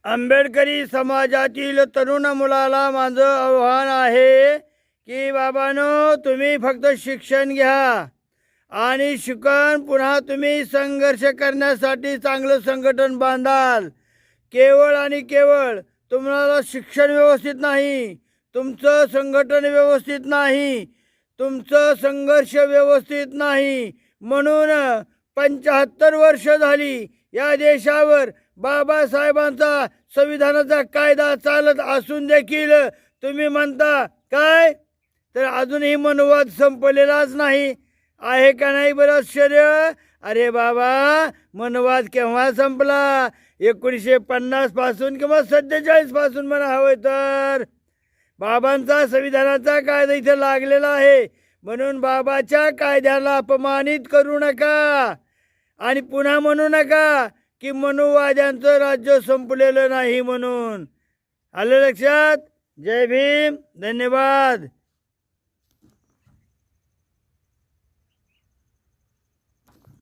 आंबेडकरी समाजातील तरुण मुलाला माझं आव्हान आहे की बाबांनो, तुम्ही फक्त शिक्षण घ्या आणि शिकून पुन्हा तुम्ही संघर्ष करण्यासाठी चांगलं संघटन बांधाल। केवळ आणि केवळ तुम्हाला शिक्षण व्यवस्थित नाही, तुमचं संघटन व्यवस्थित नाही, तुमचं संघर्ष व्यवस्थित नाही, म्हणून 75 वर्ष झाली या देशावर बाबासाहेबांचा संविधानाचा कायदा चालत असून देखील तुम्ही म्हणता काय, तर अजूनही मनोवाद संपलेलाच नाही आहे का नाही बरं आश्चर्य? अरे बाबा, मनोवाद केव्हा संपला? 1950 पासून किंवा 47 पासून म्हणा हवं तर। बाबांचा संविधानाचा कायदा इथे लागलेला आहे, म्हणून बाबाच्या कायद्याला अपमानित करू नका आणि पुन्हा म्हणू नका की मनुवाद्यांचं राज्य संपलेलं नाही म्हणून। आलं लक्षात? जय भीम, धन्यवाद।